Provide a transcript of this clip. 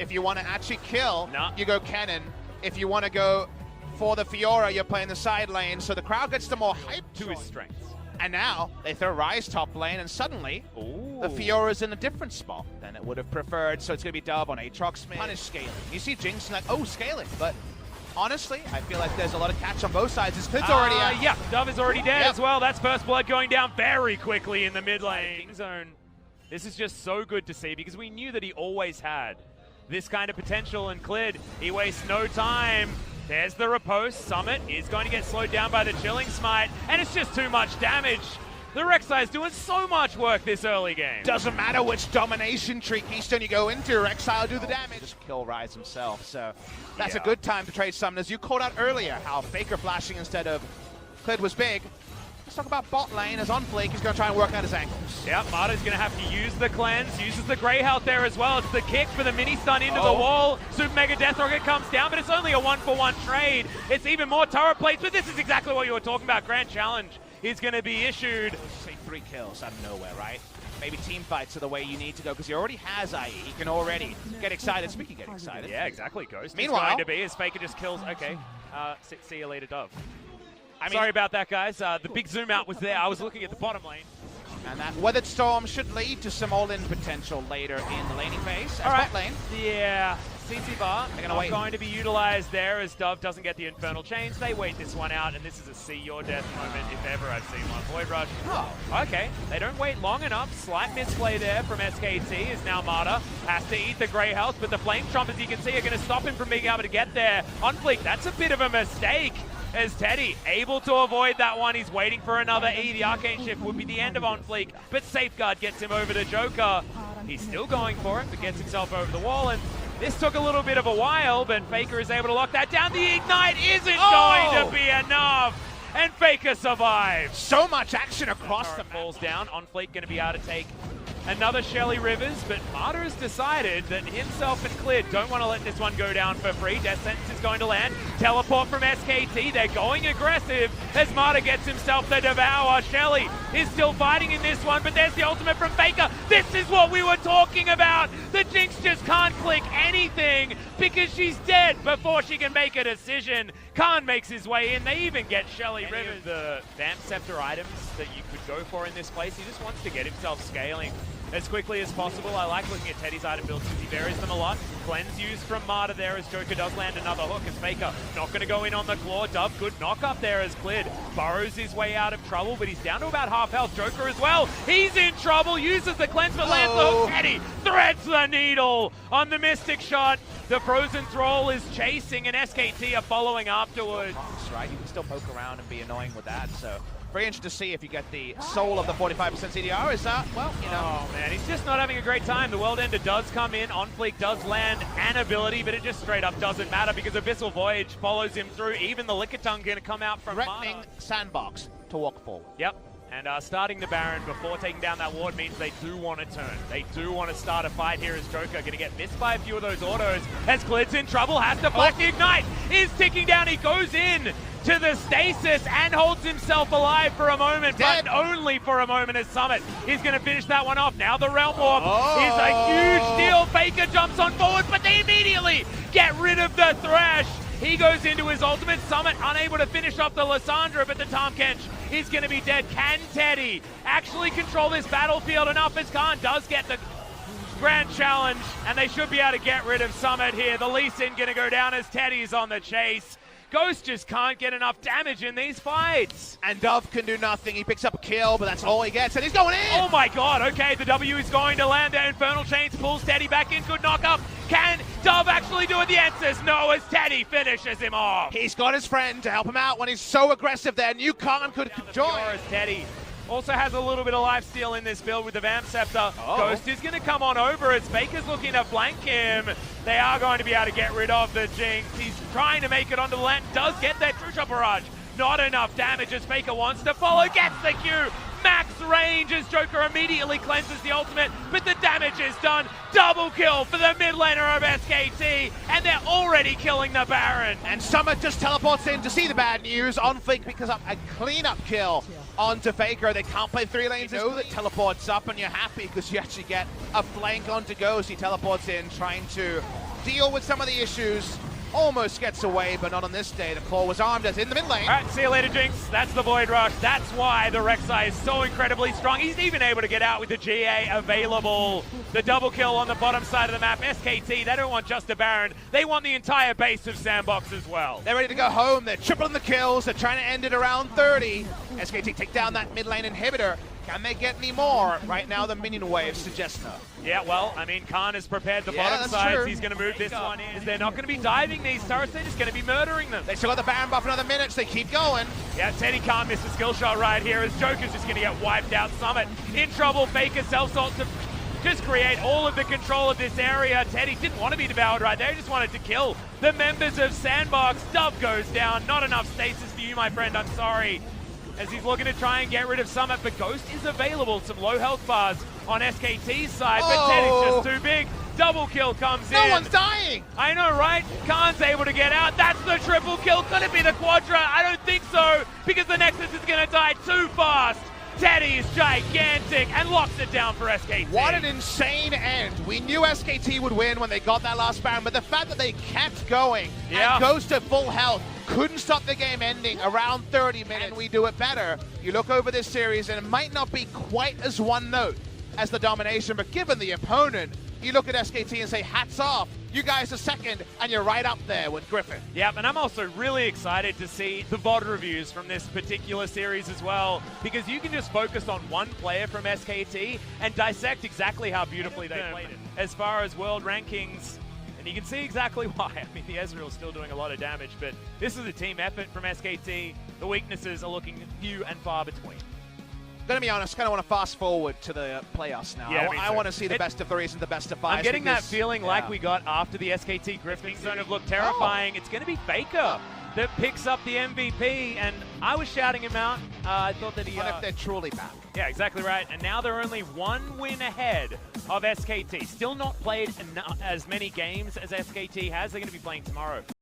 If you want to actually kill, No. you go Cannon. If you want to go for the Fiora, you're playing the side lane, so the crowd gets the more hype To his strengths. And now they throw Ryze top lane, and suddenly the Fiora's in a different spot than it would have preferred. So it's going to be Dove on Aatrox. Punish scaling. You see Jinx and like, oh, scaling. But honestly, I feel like there's a lot of catch on both sides. His Clid's already out. Yeah, Dove is already dead as well. That's first blood going down very quickly in the mid lane zone. This is just so good to see because we knew that he always had this kind of potential, and Clid, he wastes no time. There's the riposte. Summit is going to get slowed down by the Chilling Smite, and it's just too much damage. The Rek'Sai is doing so much work this early game. Doesn't matter which domination tree Keystone you go into, Rek'Sai will do the damage. Just kill Ryze himself, so that's a good time to trade summoners. You called out earlier how Faker flashing instead of Clid was big. Let's talk about bot lane as on Flake is going to try and work out his angles. Yep, Marta's going to have to use the cleanse, uses the Grey Health there as well. It's the kick for the mini stun into the wall. Super Mega Death Rocket comes down, but it's only a 1-for-1 trade. It's even more turret plates, but this is exactly what you were talking about. Grand Challenge is going to be issued. Say 3 kills out of nowhere, right? Maybe team fights are the way you need to go because he already has IE. He can already get excited. Speaking of getting excited. Yeah, exactly. Ghost Meanwhile, is going to be as Faker just kills. Okay, see you later, Dove. Sorry about that, guys. The big zoom out was there. I was looking at the bottom lane. And that Weathered Storm should lead to some all-in potential later in the laning phase. All right. Lane. Yeah, CC bar going to be utilized there as Dove doesn't get the Infernal Chains. They wait this one out, and this is a see your death moment if ever I've seen one. Void Rush. Oh, okay. They don't wait long enough. Slight misplay there from SKT as now Marta has to eat the Grey Health, but the Flame Trump, as you can see, are going to stop him from being able to get there. On Fleek, that's a bit of a mistake. As Teddy able to avoid that one. He's waiting for another E. The Arcane Shift would be the end of On Fleek, but Safeguard gets him over to Joker. He's still going for it, but gets himself over the wall, and this took a little bit of a while, but Faker is able to lock that down. The Ignite isn't going to be enough, and Faker survives. So much action across the map. Falls down. On Fleek going to be able to take another Shelly Rivers, but Marta has decided that himself and Clear don't want to let this one go down for free. Death Sentence is going to land. Teleport from SKT. They're going aggressive as Marta gets himself the Devour. Shelly is still fighting in this one, but there's the ultimate from Faker. This is what we were talking about. The Jinx just can't click anything because she's dead before she can make a decision. Khan makes his way in. They even get Shelly Rivers. The Vamp Scepter items that you could go for in this place. He just wants to get himself scaling as quickly as possible. I like looking at Teddy's item builds because he varies them a lot. Cleanse used from Marta there as Joker does land another hook as Faker not going to go in on the claw. Dove, good knock up there as Clid burrows his way out of trouble, but he's down to about half health. Joker as well. He's in trouble, uses the cleanse but lands the hook. Teddy threads the needle on the Mystic Shot. The Frozen Thrall is chasing and SKT are following afterwards. Right, you can still poke around and be annoying with that, so very interested to see if you get the soul of the 45% CDR. Is that, well, you know. Oh man, he's just not having a great time. The World Ender does come in. On Fleek does land an ability, but it just straight up doesn't matter because Abyssal Voyage follows him through. Even the Lickitung going to come out from threatening Marta. Sandbox to walk forward. Yep. And starting the Baron before taking down that ward means they do want to turn. They do want to start a fight here as Joker going to get missed by a few of those autos. As Clid's in trouble, has to flash the Ignite. Is ticking down. He goes in to the stasis and holds himself alive for a moment, but only for a moment as Summit is going to finish that one off. Now the Realm Warp is a huge deal. Faker jumps on forward, but they immediately get rid of the Thresh. He goes into his ultimate. Summit unable to finish off the Lissandra, but the Tahm Kench is going to be dead. Can Teddy actually control this battlefield enough as Khan does get the Grand Challenge, and they should be able to get rid of Summit here. The Lee Sin going to go down as Teddy's on the chase. Ghost just can't get enough damage in these fights. And Dove can do nothing. He picks up a kill, but that's all he gets, and he's going in! Oh my god, okay, the W is going to land there. Infernal Chains pulls Teddy back in. Good knock up. Can Dove actually do it? The answer is no, as Teddy finishes him off. He's got his friend to help him out when he's so aggressive there. New Khan could join. Teddy also has a little bit of lifesteal in this build with the Vamp Scepter. Ghost is going to come on over as Faker's looking to flank him. They are going to be able to get rid of the Jinx. He's trying to make it onto the land. Does get that True Shot Barrage. Not enough damage as Faker wants to follow. Gets the Q. Max range as Joker immediately cleanses the ultimate, but the damage is done. Double kill for the mid laner of SKT, and they're already killing the Baron. And Summit just teleports in to see the bad news. On Fleek picks up a cleanup kill onto Faker. They can't play 3 lanes. You know that teleports up and you're happy because you actually get a flank onto Ghost. He teleports in, trying to deal with some of the issues. Almost gets away, but not on this day. The claw was armed as in the mid lane. All right, see you later, Jinx. That's the Void Rush. That's why the Rek'Sai is so incredibly strong. He's even able to get out with the GA available. The double kill on the bottom side of the map. SKT, they don't want just a Baron. They want the entire base of Sandbox as well. They're ready to go home. They're tripling the kills. They're trying to end it around 30. SKT take down that mid lane inhibitor. Can they get any more? Right now, the minion wave suggests no. Yeah, well, I mean, Khan has prepared the bottom sides. He's going to move this one in. They're not going to be diving these turrets. They're just going to be murdering them. They still got the Baron buff another minute, so they keep going. Yeah, Teddy can't miss a skill shot right here as Joker's just going to get wiped out. Summit in trouble. Faker self-salt to just create all of the control of this area. Teddy didn't want to be devoured right there. He just wanted to kill the members of Sandbox. Dub goes down. Not enough stasis for you, my friend. I'm sorry. As he's looking to try and get rid of Summit, but Ghost is available. Some low health bars on SKT's side, but Teddy's just too big. Double kill comes in. No one's dying! I know, right? Khan's able to get out. That's the triple kill. Could it be the Quadra? I don't think so, because the Nexus is going to die too fast. Teddy is gigantic and locks it down for SKT. What an insane end. We knew SKT would win when they got that last Baron, but the fact that they kept going and Ghost at full health couldn't stop the game ending around 30 minutes. And we do it better. You look over this series and it might not be quite as one note as the domination, but given the opponent, you look at SKT and say, hats off. You guys are second, and you're right up there with Griffin. Yep, and I'm also really excited to see the VOD reviews from this particular series as well, because you can just focus on one player from SKT and dissect exactly how beautifully they played it. As far as world rankings, and you can see exactly why. I mean, the Ezreal's still doing a lot of damage, but this is a team effort from SKT. The weaknesses are looking few and far between. Gonna be honest, kind of want to fast forward to the playoffs now. Yeah, I want to see the best of threes and the best of fives. I'm getting that feeling like we got after the SKT Griffin zone of look terrifying. It's going to be Faker that picks up the MVP, and I was shouting him out. I thought that he... What if they're truly back? Yeah, exactly right. And now they're only 1 win ahead of SKT. Still not played as many games as SKT has. They're going to be playing tomorrow.